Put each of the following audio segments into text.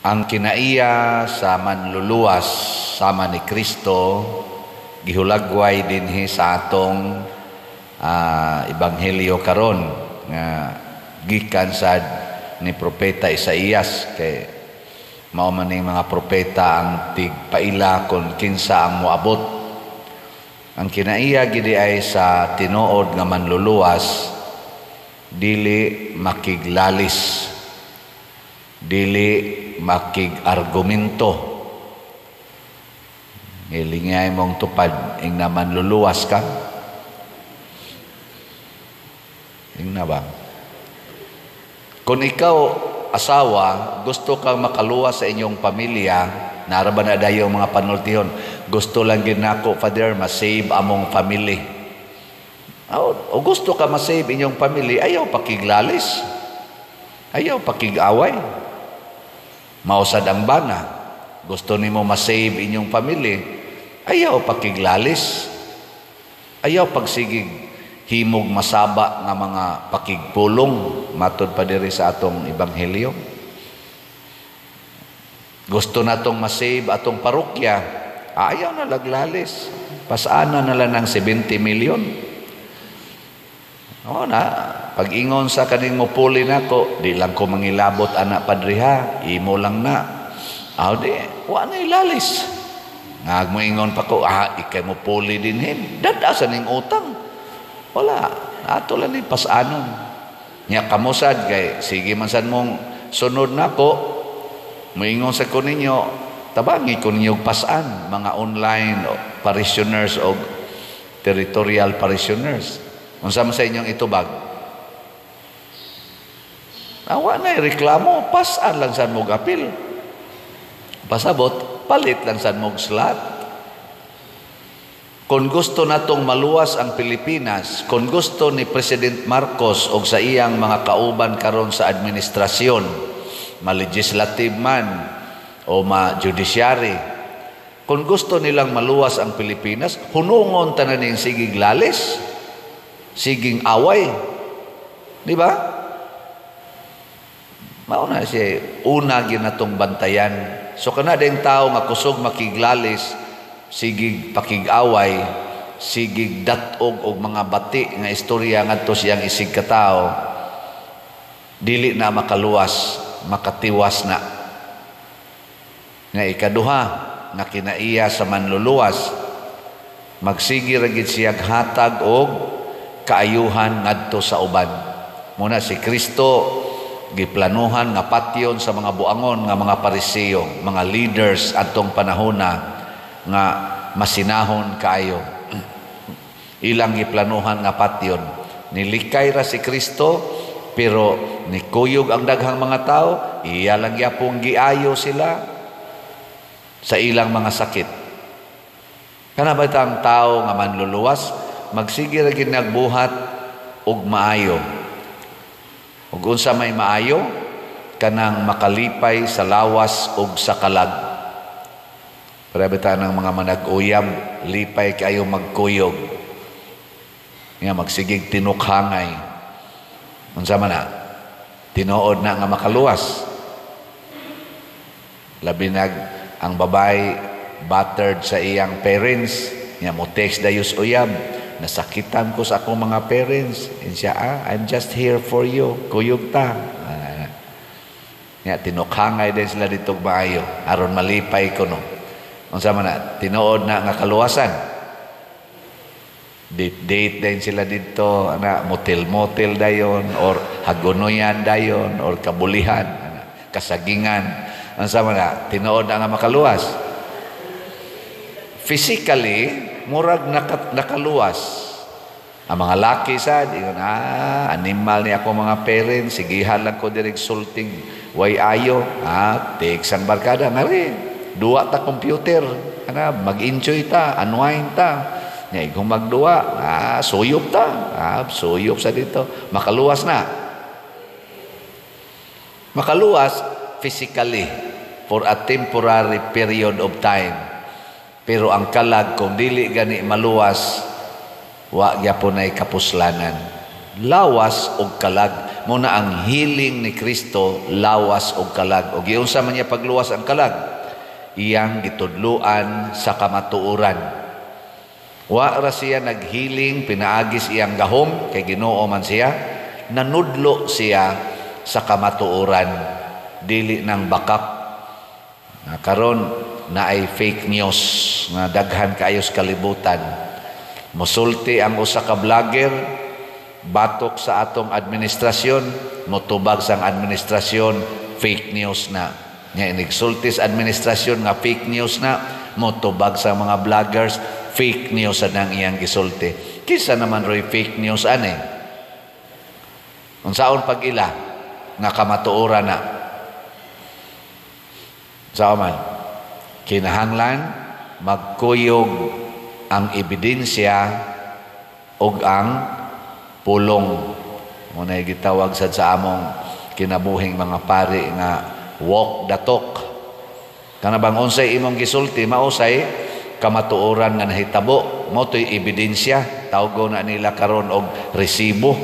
Ang kinaiya sa manluluwas sama ni Kristo gihulagway dinhi sa atong ebanghelyo karon nga gikan sad ni propeta Isaías, kay mao man ning mga propeta ang tigpaila kung kinsa ang moabot. Ang kinaiya gidi ay sa tinuod nga manluluwas dili makiglalis, dili makig-argumento. Ilingay mong tupad ing naman luluwas ka. Ing na ba? Kung ikaw asawa, gusto kang makaluwas sa inyong pamilya, naraban na dayo mga panultihon, gusto lang ginako, Father, masave among family. O gusto ka masave inyong family, ayaw pakiglalis, ayaw pakig-away. Mausad ang bana, gusto nimo masave inyong family, ayaw pakiglalis, ayaw pagsigig himog masaba nga mga pakigpulong, matod pa diri sa atong ebanghelyo. Gusto natong masave atong parokya, ayaw na laglalis, pasana na lang ng 70 million. O na, pag-ingon sa kaning mupuli nako, di lang ko mangilabot anak padriha, imo lang na. Aw di, wa na ilalis. Ngag mo ingon pa ko, ikay mupuli din him. Dadasan ning utang. Wala, ato lang ni pasanon. Nya kamusad kay sige man sad mong sunod nako, moingon sa ko ninyo, tabangi ko ninyo pasan mga online parishioners o territorial parishioners. Unsa man sa inyong itubag? Awa na reklamo, pasan lang sad mog apil. Pasabot, palit lang sad mog slot. Kung gusto natong maluwas ang Pilipinas, kung gusto ni President Marcos o sa iyang mga kauban karon sa administrasyon, ma-legislative man o ma-judiciary, kung gusto nilang maluwas ang Pilipinas, hunungon tanan ning sigig lalis, siging away. Di ba? Mauna siya, una ginatong bantayan. So kana ding tao nga kusog makiglalis, sigig pakig-away, sigig datog og mga bati nga istorya ngadto siyang isig ka tao, dili na makaluwas, makatiwas na. Nga ikaduha, nga kinaiya sa manluluwas, magsigi ra gid siya hatag og kaayuhan ngadto sa uban. Muna si Kristo giplanuhan nga patyon sa mga buangon nga mga Pariseo, mga leaders atong panahona nga masinahon kaayo. Ilang giplanuhan nga patyon. Nilikay ra si Kristo, pero nikuyog ang daghang mga tao, iya lang gyapong giayo sila sa ilang mga sakit. Kana ba ang tao nga manluluwas, magsige ra gid nagbuhat og maayo. Ug unsa may maayo, kanang makalipay sa lawas ug sa kalag. Parabita ng mga manag-uyab, lipay kayo magkuyog. Nga magsigig tinukhangay. Unsa man na? Tinuod na nga makaluwas. Labi ang babae battered sa iyang parents, nga mo text dayos uyab, nasakitan ko sa akong mga parents. And siya, I'm just here for you. Kuyog ta. Nga tinukhangay din sila dito maayo. Aron malipay ko no. Unsa man na, tinuod na nga kaluwasan. Date din sila dito, motel dayon, or hagunoyan dayon, or kabulihan, kasagingan. Unsa man na, tinuod na nga makaluwas. Physically, murag nakaluwas. Ang mga laki sad, animal ni ako mga parents, sigihan lang ko direk sulting, way ayo, teksang barkada, duwa ta computer, mag-enjoy ta, unwind ta. Nya kung magduwa, suyop ta, suyop sa dito, makaluwas na. Makaluwas physically for a temporary period of time. Pero ang kalag kung dili gani maluwas, wa gyapon ay kapuslanan. Lawas og kalag muna ang healing ni Kristo lawas og kalag. O giunsa man niya pagluwas ang kalag? Iyang gitudluan sa kamatuoran. Wa ra siya naghealing, pinaagis iyang gahom, kay Ginoo man siya, nanudlo siya sa kamatuoran, dili ng bakak. Karon na ay fake news nga daghan kaayos kalibutan. Musulti ang usa ka vlogger, batok sa atong administrasyon, motubag sang administrasyon, fake news na. Nya inigsulti sa administrasyon nga fake news na, motubag sa mga vloggers, fake news ang iyang gisulti. Kisa naman roy fake news ani? Unsaon pag ila nga kamatuoran na? Sa man, kinahanglan magkuyog ang ebidensya ug ang pulong. Muna gitawag sad sa among kinabuhing mga pari nga walk the talk. Kana bang unsay imong gisulti mausay kamatuoran nga nahitabo, mo to'y ebidensya. Tawgo na nila karon og resibo.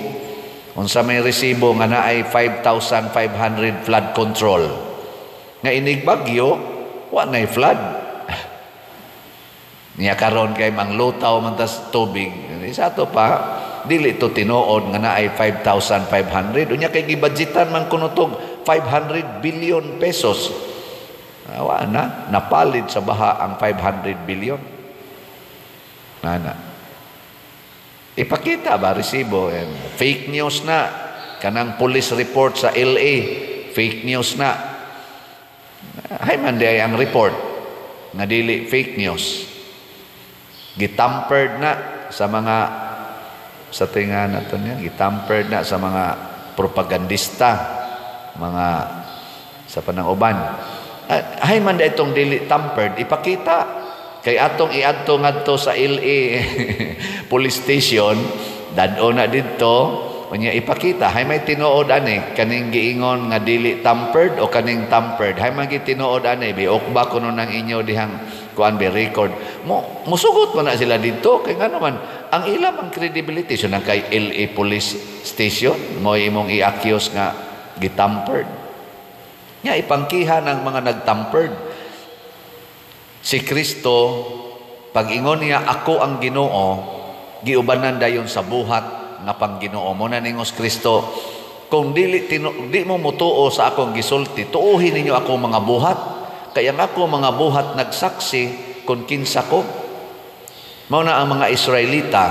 Unsa may resibo nga naay 5,500 flood control. Nga inigbagyo, wa na'y flood. Niya karon kay manglutaw man tas tubig. Isa to pa, dili to tinuod nga naay 5,500. Unya kay gibudgetan man kunutog 500 billion pesos. Wa na, napalid sa baha ang 500 billion. Nana. Ipakita ba resibo? Fake news na. Kanang police report sa LA, fake news na. Hay man di ay ang report nga dili fake news. Gitampered na sa mga sa tinga nato niya, gitampered na sa mga propagandista, mga sa panang uban. Hay man da itong dili tampered, ipakita kay atong iadto ngadto sa LA police station, dadto na didto unya ipakita hay may tinuod ani kaning giingon nga dili tampered o kaning tampered, hay man gitinuod ani biok ba kuno nang inyo dihang kuan be record musugot man na sila didto kay ngano man ang ilang ang credibility so nang kay LA police station mo imong i-accuse nga gitampered. Nya ipangkiha ng mga nagtampered. Si Kristo, pag ingon niya, ako ang Ginoo, giubanan dayon sa buhat nga pangginoo. Muna ningos Kristo, kung di mo mutuo sa akong gisulti, tuuhin ninyo ako mga buhat. Kaya nga ako mga buhat nagsaksi kung kinsa ko. Mauna ang mga Israelita,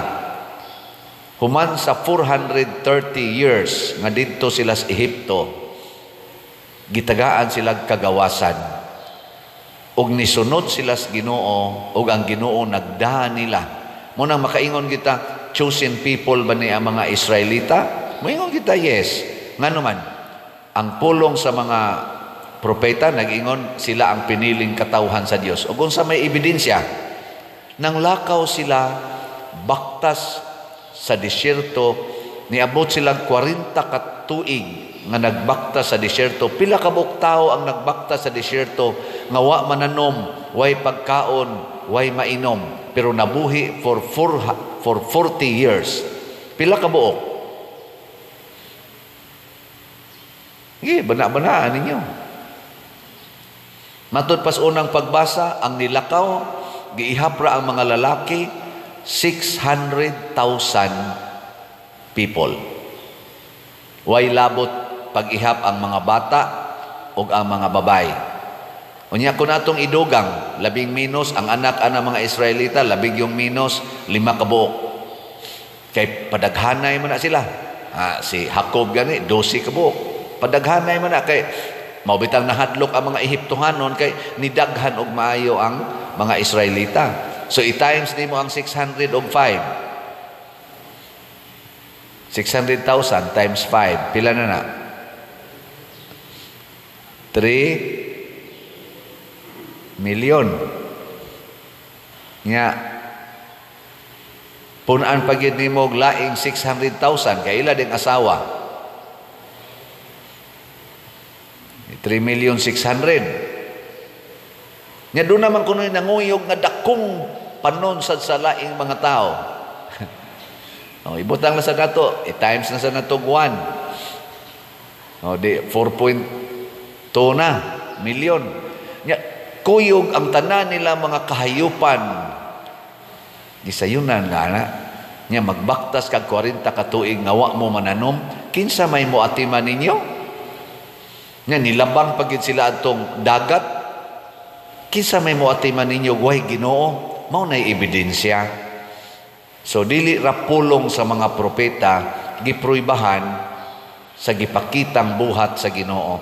human sa 430 years nga didto sila sa Ehipto, gitagaan sila kagawasan ug nisunod sila sa Ginoo ug ang Ginoo nagdahan nila. Muna makaingon kita, chosen people ba ni ang mga Israelita? Moingon kita, yes. Ngano man, ang pulong sa mga propeta nag-ingon sila ang piniling katawhan sa Dios. Ug unsa may ebidensya, nang lakaw sila baktas sa disyerto, niabot silang 40 ka tuig nga nagbakta sa disyerto. Pila ka buok tao ang nagbakta sa disyerto nga wa mananom, way pagkaon, way mainom, pero nabuhi for 40 years. Pila ka buok? Bana-banaan ninyo. Matod pas unang pagbasa, ang nilakaw, giihapra ang mga lalaki, 600,000 people. Way labot pag-ihap ang mga bata o ang mga babay. Unya kung natong idugang, 10 minos, ang anak ana mga Israelita, 10 yung minos, 5 kabuok. Kay padaghanay mo na sila. Si Jacob gani, 12 kabuok. Padaghanay mo na kay maubitang nahadlok ang mga Ehiptohanon kay nidaghan og maayo ang mga Israelita. So i-times nimo ang 600 og 5. 600,000 times 5. Pila na na? 3 million. Nga, punaan pagid nimo og laing 600,000 kay ila ding asawa. 3,600,000. Nya doon naman kuno nanguyog nga dakong panon sa laing mga tao. Ibutang na sa nato, i-times na sa nato 1. O di 4.2 na milyon. Nya kuyog ang tanan nila mga kahayupan. Gisayunan nga na. Nya magbaktas kag 40 ka tuig nga wa mo mananom, kinsa may moatiman ninyo? Nya nilabang pagid sila atong dagat. Kinsa may moatiman ninyo way Ginoo? Mao nay ebidensya. So dili ra pulong sa mga propeta gipruibahan sa gipakitang buhat sa Ginoo.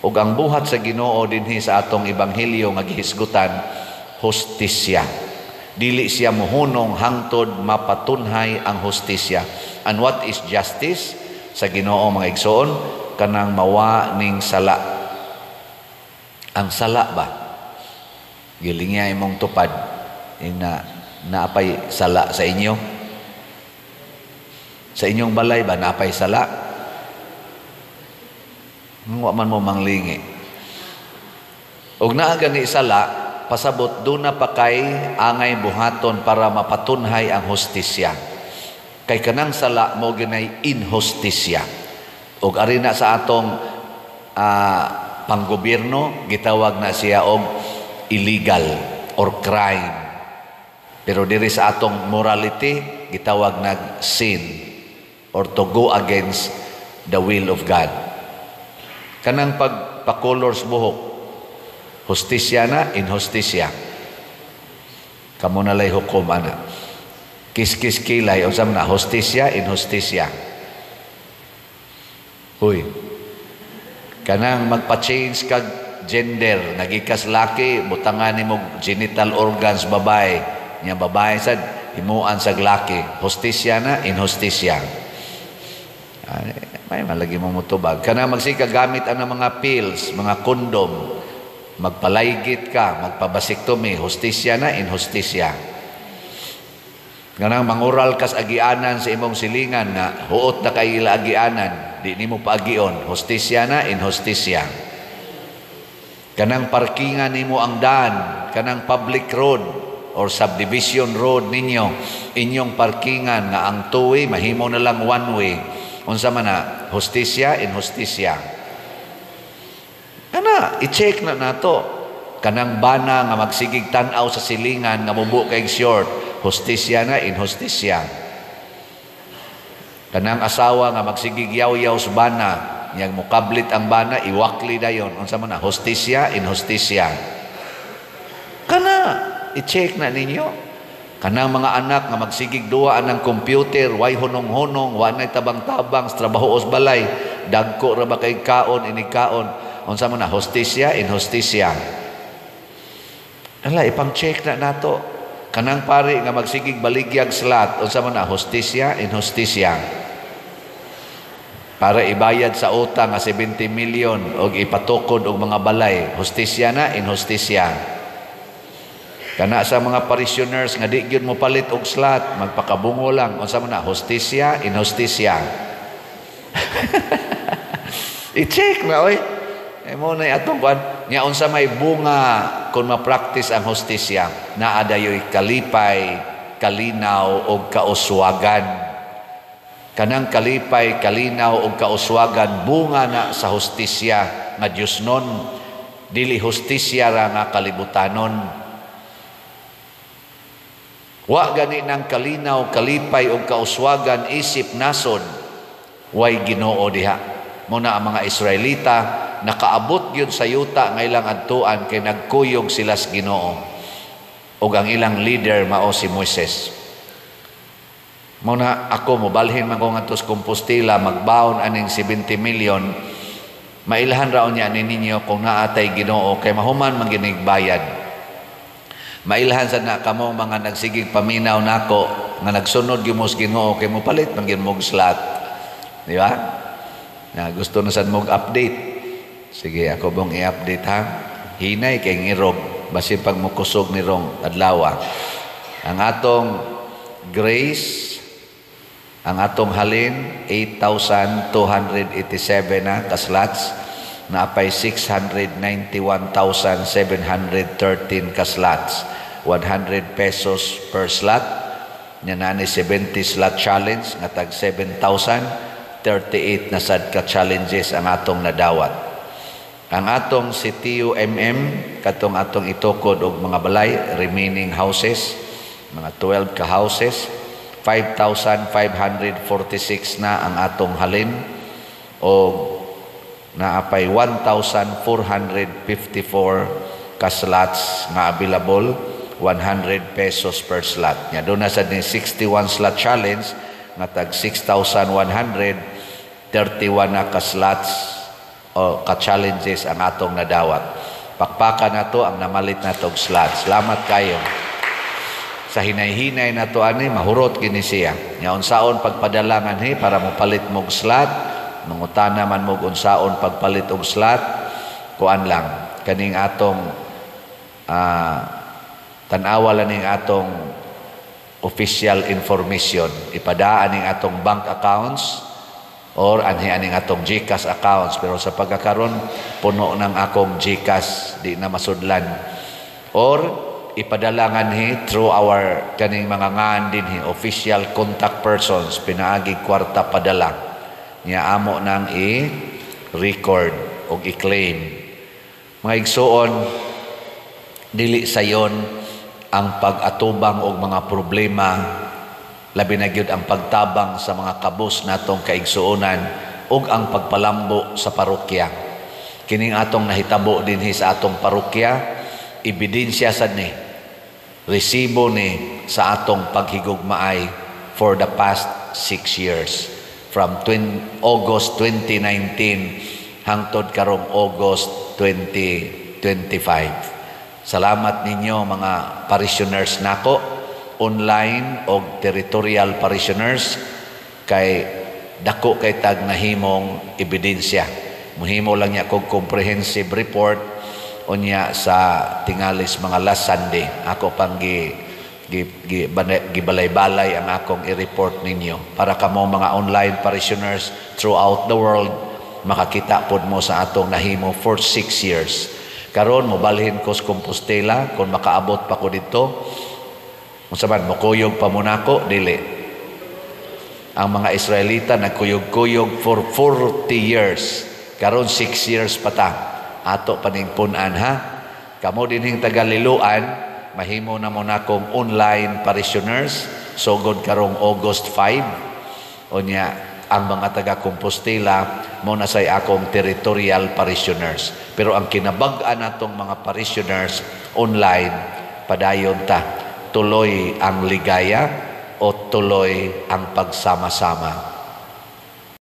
Ug ang buhat sa Ginoo dinhi sa atong ebanghelyo nga gihisgutan, hustisya. Dili siya mohunong hangtod mapatunhay ang hustisya. And what is justice? Sa Ginoo mga igsoon, kanang mawa ning sala. Ang sala ba? Gilingya imong tupad ina naapay sala sa inyo. Sa inyong balay ba naapay sala? Wa man mo manglingi. Og naa gani sala, pasabot doon na pa kay angay buhaton para mapatunhay ang hustisya. Kay kanang sala mo ginay inhustisya. Og ari na sa atong panggobyerno gitawag na siya og illegal or crime. Pero diri sa atong morality gitawag nag sin or to go against the will of God. Kanang pagpa-colors buhok, hustisya na, inhustisya. Kamo na lay hukom ana. Kis-kis kilay, o na, hustisya, inhustisya. Huy. Kanang magpa-change kag gender, nagikas laki, butangan ni mo genital organs babae. Nya babae sad, himuan sa laki. Hustisya na, inhustisya. May malagi mo mutubag. Kanang magsika gamit ang mga pills, mga kondom, magpalaygit ka, magpabasiktomi, hustisya na, inhustisya. Ganang mangural kas agianan sa imong silingan na huot na kay ila agianan, di nimo paagion, hustisya na, inhustisya. Kanang parkingan nimo ang daan, kanang public road or subdivision road ninyo, inyong parkingan nga ang two-way, mahimo na lang one-way. Unsa man na, hustisya, inhustisya. Kana, i-check na nato. Kanang bana nga magsigig tanaw sa silingan nga mubo kay short, hustisya na, inhustisya. Kanang asawa nga magsigig yaw-yaw sa bana, yang mukablit ang bana, iwakli dayon. Unsa man na, hustisya, inhustisya. Kana, i-check na ninyo. Kanang mga anak nga magsigig duwa ng computer, way hunong-hunong, wanay tabang-tabang, sa trabaho os balay, dagko ra ba kay kaon, inikaon, unsa man na, hustisya, inhustisya. Ala, ipang-check na nato. Kanang pari nga magsigig baligyag slat, unsa man na, hustisya, inhustisya. Para ibayad sa utang nga 70 million o ipatukod og mga balay, hustisya na, inhustisya. Kana sa mga parishioners nga di gyud mo palit og slat, magpakabungo lang, unsa man na, hustisya, inhustisya. I-check na oy. Mo na atong kwan, nya unsa may bunga kung ma-practice ang hustisya, naa dayoy kalipay, kalinaw og kauswagan. Kanang kalipay, kalinaw og kauswagan bunga na sa hustisya nga Diosnon, dili hustisya ra nga kalibutanon. Wa gani ng kalinaw, kalipay o kauswagan isip nasod, way Ginoo diha. Muna ang mga Israelita, nakaabot yun sa yuta ng ilang adtuan kay nagkuyog sila sa Ginoo. O ang ilang leader mao si Moises. Muna ako, mobalhin man ko nga tos Compostela, magbaon aning 70 million, mailahan raon niya ninyo kung naatay Ginoo, kay mahuman manginigbayad. Mailhan sa na kamo mga nagsigig paminaw nako nga nagsunod gyud mos Ginoo kay mo palit man gyud mog slat. Di ba? Na gusto na sad mog update. Sige, ako bang i-update ha. Hinay kay ngirog basin pag mukusog ni rong adlaw. Ang atong grace, ang atong halin 8,287 na kaslats, naapay 691,713 kaslats. 100 pesos per slot. Nya nani 70 slot challenge nga tag 7,000. 38 na sad ka challenges ang atong nadawat. Ang atong CTU-MM, katong atong itukod og mga balay, remaining houses, mga 12 ka houses, 5,546 na ang atong halin o naapay 1,454 ka slots nga available, 100 pesos per slot. Nya doon na sa 61 slot challenge nga tag 6,100, 31 na ka slots o ka-challenges ang atong nadawat. Pakpakan na to ang namalit na tog slots. Salamat kayo. Sa hinay-hinay na to ani, mahurot kini siya. Nga unsaon pagpadalangan para mo palit mog slot, mangutana man mog unsaon pagpalit og slot, kuan lang. Kaning atong tanawa lang ning atong official information. Ipadaan ning atong bank accounts, or aning atong GCash accounts, pero sa pagkakaroon puno ng akong GCash di na masudlan, or ipadalangan through our kaning mga ngan din official contact persons, pinaagi kwarta padala niya amo nang i-record o i-claim. Mga igsuon, dili sayon ang pag-atubang og mga problema, labi na gyud ang pagtabang sa mga kabus natong kaigsuonan ug ang pagpalambo sa parokya. Kining atong nahitabo dinhi sa atong parokya, ebidensya sad ni, resibo ni sa atong paghigugmaay for the past 6 years, from August 2019 hangtod karong August 2025. Salamat ninyo mga parishioners nako, online o territorial parishioners, kay dako kay tag nahimong ebidensya. Muhimo lang niya kog comprehensive report unya sa tingalis mga last Sunday. Ako pang gibalay-balay ang akong i-report ninyo para kamo mga online parishioners throughout the world makakita pod mo sa atong nahimo for 6 years. Karon mobalhin ko sa Compostela kung makaabot pa ko dito. Masaban, makuyog pa muna ko, dili. Ang mga Israelita nagkuyog-kuyog for 40 years. Karon 6 years pa ta. Ato paning punan ha. Kamo dinhing tagaliluan, mahimo na muna kong online parishioners. Sugod karong August 5. Onya, ang mga taga-Compostela mo na say akong territorial parishioners. Pero ang kinabag-an natong mga parishioners online, padayon ta. Tuloy ang ligaya o tuloy ang pagsama-sama.